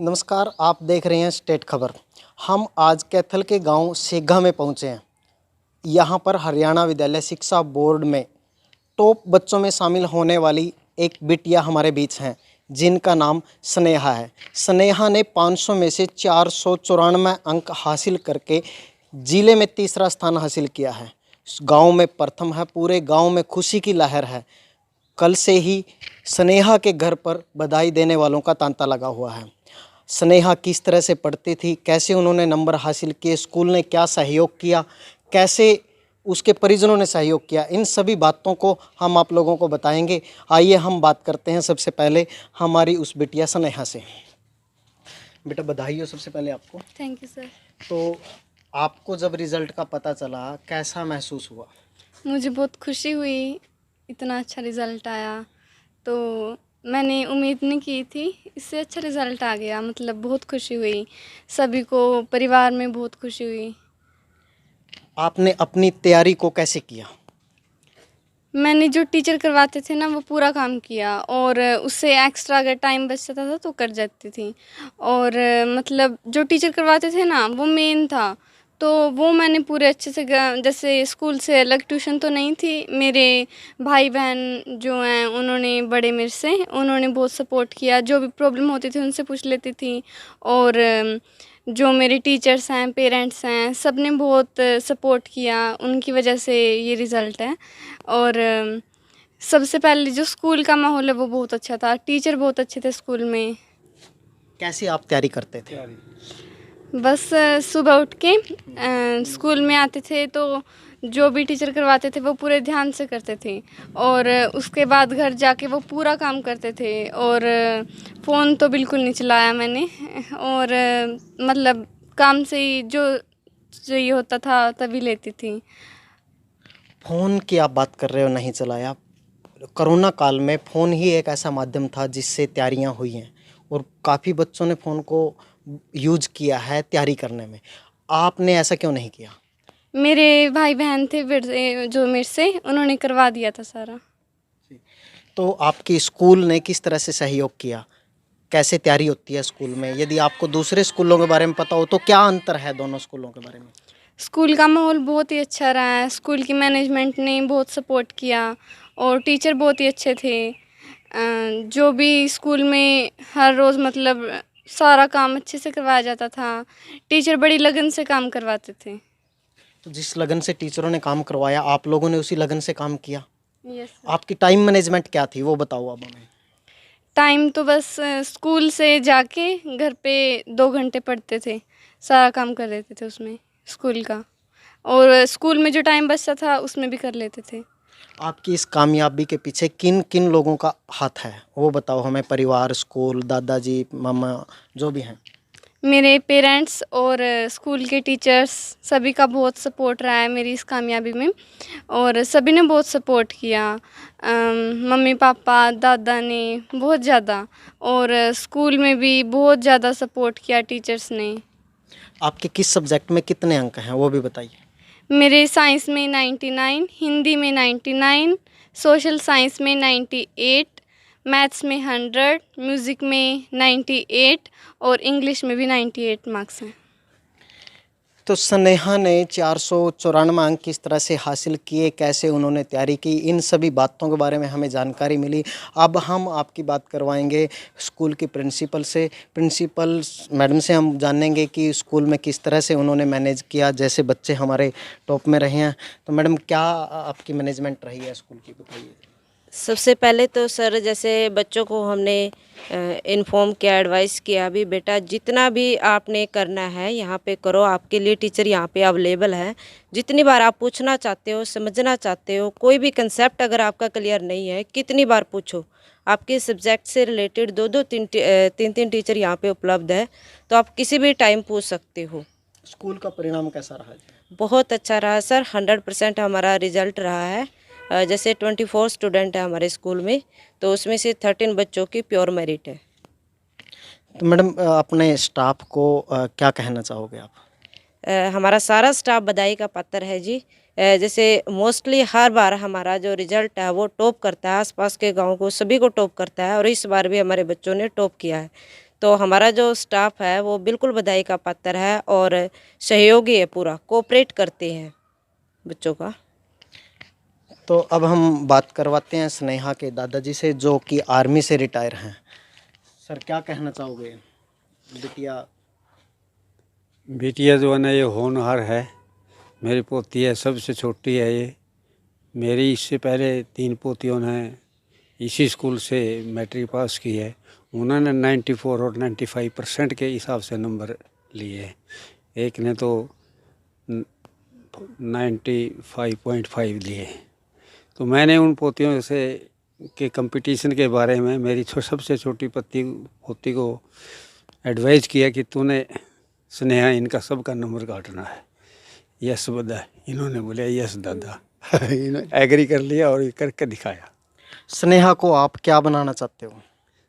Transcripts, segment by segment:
नमस्कार, आप देख रहे हैं स्टेट खबर। हम आज कैथल के गांव सेघा में पहुंचे हैं। यहां पर हरियाणा विद्यालय शिक्षा बोर्ड में टॉप बच्चों में शामिल होने वाली एक बिटिया हमारे बीच हैं, जिनका नाम स्नेहा है। स्नेहा ने 500 में से 494 अंक हासिल करके जिले में तीसरा स्थान हासिल किया है। गांव में प्रथम है, पूरे गांव में खुशी की लहर है। कल से ही स्नेहा के घर पर बधाई देने वालों का तांता लगा हुआ है। स्नेहा किस तरह से पढ़ती थी, कैसे उन्होंने नंबर हासिल किए, स्कूल ने क्या सहयोग किया, कैसे उसके परिजनों ने सहयोग किया, इन सभी बातों को हम आप लोगों को बताएंगे। आइए हम बात करते हैं सबसे पहले हमारी उस बिटिया स्नेहा से। बेटा बधाई हो सबसे पहले आपको। Thank you sir. तो आपको जब रिज़ल्ट का पता चला कैसा महसूस हुआ? मुझे बहुत खुशी हुई, इतना अच्छा रिज़ल्ट आया तो मैंने उम्मीद नहीं की थी, इससे अच्छा रिज़ल्ट आ गया। मतलब बहुत खुशी हुई, सभी को परिवार में बहुत खुशी हुई। आपने अपनी तैयारी को कैसे किया? मैंने जो टीचर करवाते थे ना वो पूरा काम किया, और उससे एक्स्ट्रा अगर टाइम बचता था तो कर जाती थी। और मतलब जो टीचर करवाते थे ना वो मेन था, तो वो मैंने पूरे अच्छे से जैसे स्कूल से अलग ट्यूशन तो नहीं थी। मेरे भाई बहन जो हैं उन्होंने बड़े मेरे से उन्होंने बहुत सपोर्ट किया, जो भी प्रॉब्लम होती थी उनसे पूछ लेती थी। और जो मेरे टीचर्स हैं, पेरेंट्स हैं, सब ने बहुत सपोर्ट किया, उनकी वजह से ये रिज़ल्ट है। और सबसे पहले जो स्कूल का माहौल है वो बहुत अच्छा था, टीचर बहुत अच्छे थे स्कूल में। कैसे आप तैयारी करते थे? बस सुबह उठ के स्कूल में आते थे तो जो भी टीचर करवाते थे वो पूरे ध्यान से करते थे, और उसके बाद घर जाके वो पूरा काम करते थे। और फ़ोन तो बिल्कुल नहीं चलाया मैंने, और मतलब काम से ही जो चाहिए होता था तभी लेती थी। फ़ोन की आप बात कर रहे हो, नहीं चलाया। कोरोना काल में फ़ोन ही एक ऐसा माध्यम था जिससे तैयारियां हुई हैं, और काफ़ी बच्चों ने फ़ोन को यूज किया है तैयारी करने में। आपने ऐसा क्यों नहीं किया? मेरे भाई बहन थे जो मेरे से उन्होंने करवा दिया था सारा। तो आपके स्कूल ने किस तरह से सहयोग किया? कैसे तैयारी होती है स्कूल में? यदि आपको दूसरे स्कूलों के बारे में पता हो तो क्या अंतर है दोनों स्कूलों के बारे में? स्कूल का माहौल बहुत ही अच्छा रहा है, स्कूल की मैनेजमेंट ने बहुत सपोर्ट किया, और टीचर बहुत ही अच्छे थे। जो भी स्कूल में हर रोज़ मतलब सारा काम अच्छे से करवाया जाता था, टीचर बड़ी लगन से काम करवाते थे। तो जिस लगन से टीचरों ने काम करवाया, आप लोगों ने उसी लगन से काम किया। यस। आपकी टाइम मैनेजमेंट क्या थी वो बताओ अब हमें। टाइम तो बस स्कूल से जाके घर पे 2 घंटे पढ़ते थे, सारा काम कर लेते थे उसमें स्कूल का, और स्कूल में जो टाइम बचता था उसमें भी कर लेते थे। आपकी इस कामयाबी के पीछे किन किन लोगों का हाथ है वो बताओ हमें। परिवार, स्कूल, दादाजी, मामा, जो भी हैं। मेरे पेरेंट्स और स्कूल के टीचर्स सभी का बहुत सपोर्ट रहा है मेरी इस कामयाबी में, और सभी ने बहुत सपोर्ट किया। मम्मी पापा दादा ने बहुत ज़्यादा, और स्कूल में भी बहुत ज़्यादा सपोर्ट किया टीचर्स ने। आपके किस सब्जेक्ट में कितने अंक हैं वो भी बताइए। मेरे साइंस में 99, हिंदी में 99, सोशल साइंस में 98, मैथ्स में 100, म्यूज़िक में 98, और इंग्लिश में भी 98 मार्क्स हैं। तो स्नेहा ने 494 अंक किस तरह से हासिल किए, कैसे उन्होंने तैयारी की, इन सभी बातों के बारे में हमें जानकारी मिली। अब हम आपकी बात करवाएंगे स्कूल की प्रिंसिपल से। प्रिंसिपल मैडम से हम जानेंगे कि स्कूल में किस तरह से उन्होंने मैनेज किया, जैसे बच्चे हमारे टॉप में रहे हैं। तो मैडम क्या आपकी मैनेजमेंट रही है स्कूल की, बताइए। सबसे पहले तो सर जैसे बच्चों को हमने इन्फॉर्म किया, एडवाइस किया, भी बेटा जितना भी आपने करना है यहाँ पे करो, आपके लिए टीचर यहाँ पे अवेलेबल है। जितनी बार आप पूछना चाहते हो, समझना चाहते हो, कोई भी कंसेप्ट अगर आपका क्लियर नहीं है, कितनी बार पूछो। आपके सब्जेक्ट से रिलेटेड दो दो तीन तीन टीचर यहाँ पे उपलब्ध है, तो आप किसी भी टाइम पूछ सकते हो। स्कूल का परिणाम कैसा रहा? बहुत अच्छा रहा सर, 100% हमारा रिजल्ट रहा है। जैसे 24 स्टूडेंट है हमारे स्कूल में, तो उसमें से 13 बच्चों की प्योर मेरिट है। तो मैडम अपने स्टाफ को क्या कहना चाहोगे आप? हमारा सारा स्टाफ बधाई का पात्र है जी। जैसे मोस्टली हर बार हमारा जो रिजल्ट है वो टॉप करता है, आसपास के गांव को सभी को टॉप करता है, और इस बार भी हमारे बच्चों ने टॉप किया है। तो हमारा जो स्टाफ है वो बिल्कुल बधाई का पात्र है और सहयोगी है, पूरा कोऑपरेट करते हैं बच्चों का। तो अब हम बात करवाते हैं स्नेहा के दादाजी से, जो कि आर्मी से रिटायर हैं। सर, क्या कहना चाहोगे? बिटिया जो है ना, ये होनहार है, मेरी पोती है, सबसे छोटी है ये। मेरी इससे पहले 3 पोतियों ने इसी स्कूल से मैट्रिक पास की है। उन्होंने 94 और 95% के हिसाब से नंबर लिए। एक ने तो 95.5 लिए। तो मैंने उन पोतियों से के कंपटीशन के बारे में मेरी सबसे छोटी पोती को एडवाइस किया कि तूने स्नेहा इनका सबका नंबर काटना है। यस दादा, इन्होंने बोला यस दादा। इन्होंने एग्री कर लिया और ये करके दिखाया। स्नेहा को आप क्या बनाना चाहते हो?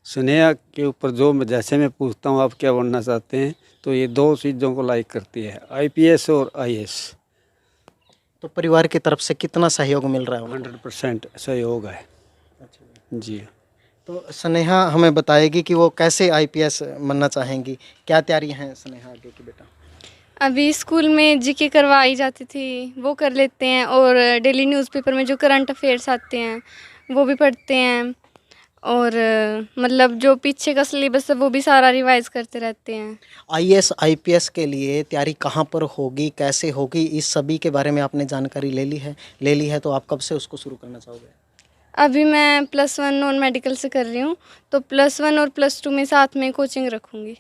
स्नेहा के ऊपर जो जैसे मैं पूछता हूँ आप क्या बनना चाहते हैं, तो ये 2 चीज़ों को लाइक करती है, IPS और IAS। तो परिवार की तरफ से कितना सहयोग मिल रहा है उनको? 100% सहयोग है। अच्छा जी। तो स्नेहा हमें बताएगी कि वो कैसे IPS बनना चाहेंगी। क्या तैयारी है स्नेहा आगे की बेटा? अभी स्कूल में जीके करवाई जाती थी, वो कर लेते हैं, और डेली न्यूज़पेपर में जो करंट अफेयर्स आते हैं वो भी पढ़ते हैं, और मतलब जो पीछे का सिलेबस है वो भी सारा रिवाइज करते रहते हैं। IAS IPS के लिए तैयारी कहाँ पर होगी, कैसे होगी, इस सभी के बारे में आपने जानकारी ले ली है तो आप कब से उसको शुरू करना चाहोगे? अभी मैं +1 नॉन मेडिकल से कर रही हूँ, तो +1 और +2 में साथ में कोचिंग रखूँगी।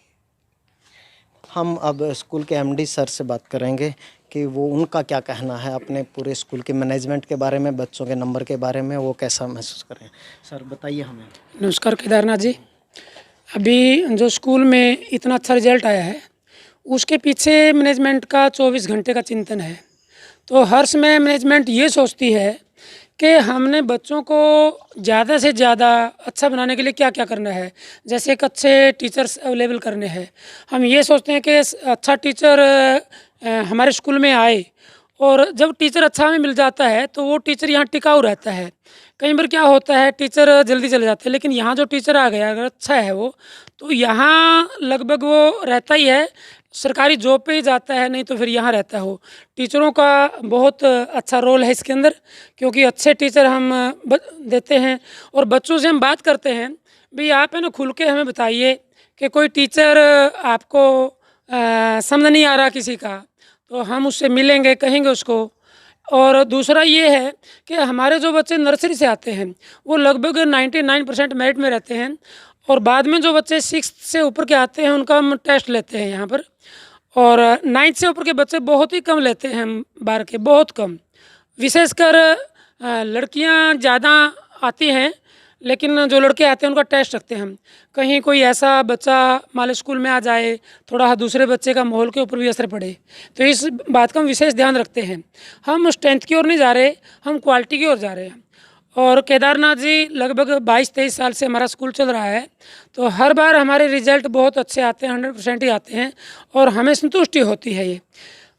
हम अब स्कूल के MD सर से बात करेंगे कि वो उनका क्या कहना है अपने पूरे स्कूल के मैनेजमेंट के बारे में, बच्चों के नंबर के बारे में, वो कैसा महसूस करें। सर बताइए हमें। नमस्कार केदारनाथ जी। अभी जो स्कूल में इतना अच्छा रिजल्ट आया है उसके पीछे मैनेजमेंट का 24 घंटे का चिंतन है। तो हर समय मैनेजमेंट ये सोचती है कि हमने बच्चों को ज़्यादा से ज़्यादा अच्छा बनाने के लिए क्या क्या करना है। जैसे एक अच्छे टीचर्स अवेलेबल करने हैं, हम ये सोचते हैं कि अच्छा टीचर हमारे स्कूल में आए, और जब टीचर अच्छा हमें मिल जाता है तो वो टीचर यहाँ टिकाऊ रहता है। कई बार क्या होता है टीचर जल्दी चले जाते हैं, लेकिन यहाँ जो टीचर आ गया अगर अच्छा है वो, तो यहाँ लगभग वो रहता ही है, सरकारी जॉब पे ही जाता है, नहीं तो फिर यहाँ रहता है। वो टीचरों का बहुत अच्छा रोल है इसके अंदर, क्योंकि अच्छे टीचर हम देते हैं। और बच्चों से हम बात करते हैं, भाई आप है ना खुल के हमें बताइए कि कोई टीचर आपको समझ नहीं आ रहा किसी का, तो हम उससे मिलेंगे, कहेंगे उसको। और दूसरा ये है कि हमारे जो बच्चे नर्सरी से आते हैं वो लगभग 99% मेरिट में रहते हैं, और बाद में जो बच्चे 6th से ऊपर के आते हैं उनका हम टेस्ट लेते हैं यहाँ पर। और 9th से ऊपर के बच्चे बहुत ही कम लेते हैं हम, 12 के बहुत कम। विशेषकर लड़कियाँ ज़्यादा आती हैं, लेकिन जो लड़के आते हैं उनका टेस्ट रखते हैं हम। कहीं कोई ऐसा बच्चा हमारे स्कूल में आ जाए, थोड़ा दूसरे बच्चे का माहौल के ऊपर भी असर पड़े, तो इस बात का हम विशेष ध्यान रखते हैं। हम स्ट्रेंथ की ओर नहीं जा रहे, हम क्वालिटी की ओर जा रहे हैं। और केदारनाथ जी लगभग 22-23 साल से हमारा स्कूल चल रहा है, तो हर बार हमारे रिजल्ट बहुत अच्छे आते हैं, 100% ही आते हैं, और हमें संतुष्टि होती है। ये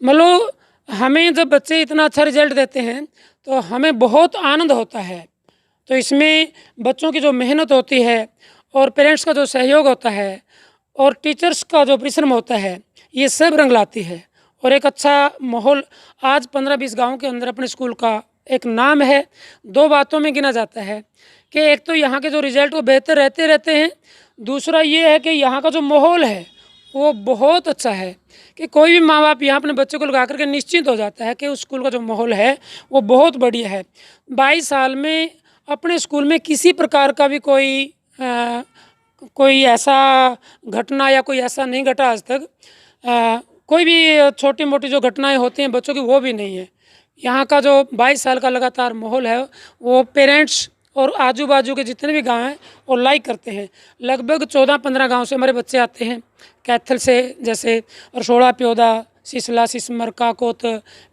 मतलब हमें जब बच्चे इतना अच्छा रिजल्ट देते हैं तो हमें बहुत आनंद होता है। तो इसमें बच्चों की जो मेहनत होती है और पेरेंट्स का जो सहयोग होता है और टीचर्स का जो परिश्रम होता है, ये सब रंग लाती है। और एक अच्छा माहौल आज 15-20 गाँव के अंदर अपने स्कूल का एक नाम है। 2 बातों में गिना जाता है कि एक तो यहाँ के जो रिजल्ट वो बेहतर रहते हैं, दूसरा ये है कि यहाँ का जो माहौल है वो बहुत अच्छा है, कि कोई भी माँ बाप यहाँ अपने बच्चे को लगा करके निश्चिंत हो जाता है कि उस स्कूल का जो माहौल है वो बहुत बढ़िया है। 22 साल में अपने स्कूल में किसी प्रकार का भी कोई ऐसा घटना या कोई ऐसा नहीं घटा आज तक। कोई भी छोटी मोटी जो घटनाएं होती हैं बच्चों की, वो भी नहीं है। यहाँ का जो 22 साल का लगातार माहौल है वो पेरेंट्स और आजू बाजू के जितने भी गांव हैं वो लाइक करते हैं। लगभग 14-15 गांव से हमारे बच्चे आते हैं, कैथल से, जैसे रसोड़ा, प्योदा, सिसला, सिसमर, काकोत,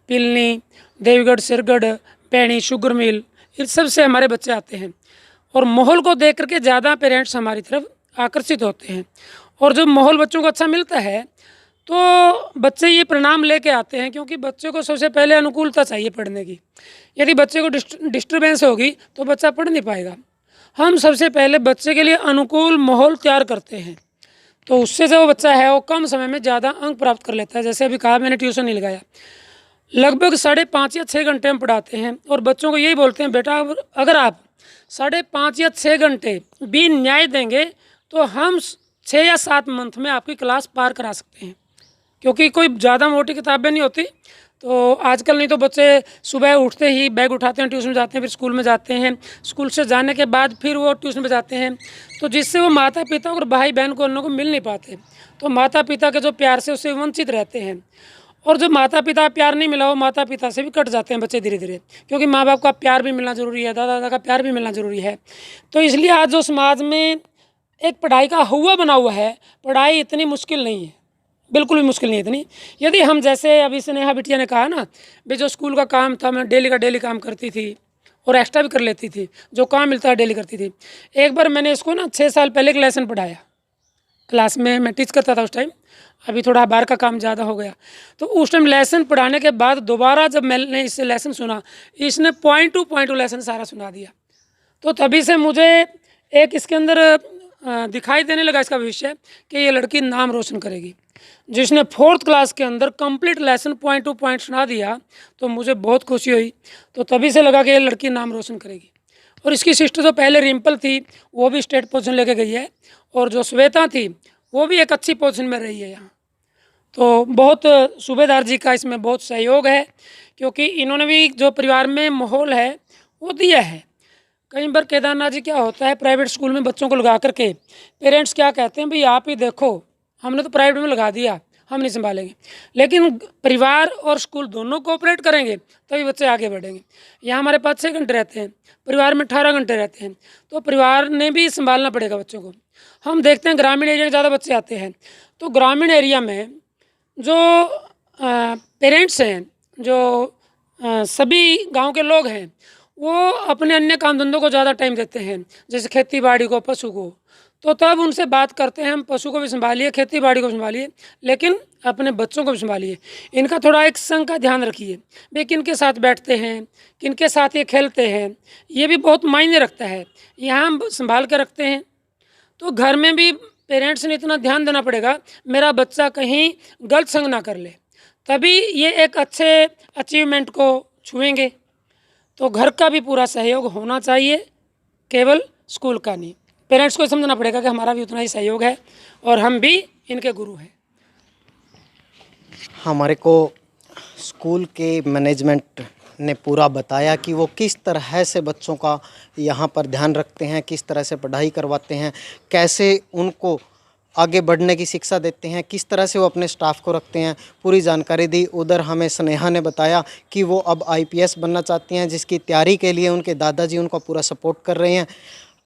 पिलनी, देवगढ़, सिरगढ़, पैणी, शुगर मिल, इन सब से हमारे बच्चे आते हैं। और माहौल को देख करके ज़्यादा पेरेंट्स हमारी तरफ आकर्षित होते हैं। और जब माहौल बच्चों को अच्छा मिलता है तो बच्चे ये परिणाम लेके आते हैं, क्योंकि बच्चे को सबसे पहले अनुकूलता चाहिए पढ़ने की। यदि बच्चे को डिस्टर्बेंस होगी तो बच्चा पढ़ नहीं पाएगा। हम सबसे पहले बच्चे के लिए अनुकूल माहौल तैयार करते हैं। तो उससे जो बच्चा है वो कम समय में ज़्यादा अंक प्राप्त कर लेता है। जैसे अभी कहा मैंने ट्यूशन नहीं लगाया, लगभग 5.5 या 6 घंटे हम पढ़ाते हैं और बच्चों को यही बोलते हैं बेटा अगर आप 5.5 या 6 घंटे भी न्याय देंगे तो हम 6 या 7 मंथ में आपकी क्लास पार करा सकते हैं, क्योंकि कोई ज़्यादा मोटी किताबें नहीं होती। तो आजकल नहीं तो बच्चे सुबह उठते ही बैग उठाते हैं, ट्यूशन जाते हैं, फिर स्कूल में जाते हैं, स्कूल से जाने के बाद फिर वो ट्यूशन पे जाते हैं, तो जिससे वो माता पिता और भाई बहन को उन को मिल नहीं पाते, तो माता पिता के जो प्यार से उससे वंचित रहते हैं। और जो माता पिता प्यार नहीं मिला वो माता पिता से भी कट जाते हैं बच्चे धीरे धीरे, क्योंकि माँ बाप का प्यार भी मिलना ज़रूरी है, दादा दादा का प्यार भी मिलना ज़रूरी है। तो इसलिए आज जो समाज में एक पढ़ाई का हुआ बना हुआ है, पढ़ाई इतनी मुश्किल नहीं है, बिल्कुल भी मुश्किल नहीं है इतनी। यदि हम जैसे अभी स्नेहा बिटिया ने कहा ना, भाई जो स्कूल का काम था मैं डेली का डेली काम करती थी और एक्स्ट्रा भी कर लेती थी, जो काम मिलता है डेली करती थी। एक बार मैंने इसको ना 6 साल पहले एक लेसन पढ़ाया, क्लास में मैं टीच करता था उस टाइम, अभी थोड़ा बाहर का काम ज़्यादा हो गया। तो उस टाइम लेसन पढ़ाने के बाद दोबारा जब मैंने इससे लेसन सुना, इसने पॉइंट टू पॉइंट लेसन सारा सुना दिया। तो तभी से मुझे एक इसके अंदर दिखाई देने लगा इसका भविष्य कि ये लड़की नाम रोशन करेगी। जिसने 4th क्लास के अंदर complete lesson point two point सुना दिया तो मुझे बहुत खुशी हुई। तो तभी से लगा कि ये लड़की नाम रोशन करेगी। और इसकी सिस्टर जो पहले रिम्पल थी वो भी स्टेट पोजीशन लेके गई है, और जो श्वेता थी वो भी एक अच्छी पोजीशन में रही है यहाँ। तो बहुत सूबेदार जी का इसमें बहुत सहयोग है, क्योंकि इन्होंने भी जो परिवार में माहौल है वो दिया है। कई बार केदारनाथ जी क्या होता है, प्राइवेट स्कूल में बच्चों को लगा करके पेरेंट्स क्या कहते हैं, भाई आप ही देखो, हमने तो प्राइवेट में लगा दिया, हम नहीं संभालेंगे। लेकिन परिवार और स्कूल दोनों कोऑपरेट करेंगे तभी बच्चे आगे बढ़ेंगे। यहाँ हमारे पास 6 घंटे रहते हैं, परिवार में 18 घंटे रहते हैं, तो परिवार ने भी संभालना पड़ेगा बच्चों को। हम देखते हैं ग्रामीण एरिया में ज़्यादा बच्चे आते हैं, तो ग्रामीण एरिया में जो पेरेंट्स हैं, जो सभी गांव के लोग हैं, वो अपने अन्य काम धंधों को ज़्यादा टाइम देते हैं, जैसे खेती बाड़ी को, पशु को। तो तब उनसे बात करते हैं, हम पशु को भी संभालिए, खेती बाड़ी को संभालिए, लेकिन अपने बच्चों को भी संभालिए। इनका थोड़ा एक संग का ध्यान रखिए, वे किनके साथ बैठते हैं, किनके साथ ये खेलते हैं, ये भी बहुत मायने रखता है। यहाँ हम संभाल कर रखते हैं तो घर में भी पेरेंट्स ने इतना ध्यान देना पड़ेगा मेरा बच्चा कहीं गलत संग ना कर ले, तभी ये एक अच्छे अचीवमेंट को छुएंगे। तो घर का भी पूरा सहयोग होना चाहिए, केवल स्कूल का नहीं। पेरेंट्स को समझना पड़ेगा कि हमारा भी उतना ही सहयोग है और हम भी इनके गुरु हैं। हमारे को स्कूल के मैनेजमेंट ने पूरा बताया कि वो किस तरह से बच्चों का यहाँ पर ध्यान रखते हैं, किस तरह से पढ़ाई करवाते हैं, कैसे उनको आगे बढ़ने की शिक्षा देते हैं, किस तरह से वो अपने स्टाफ को रखते हैं, पूरी जानकारी दी। उधर हमें स्नेहा ने बताया कि वो अब IPS बनना चाहती हैं, जिसकी तैयारी के लिए उनके दादाजी उनका पूरा सपोर्ट कर रहे हैं।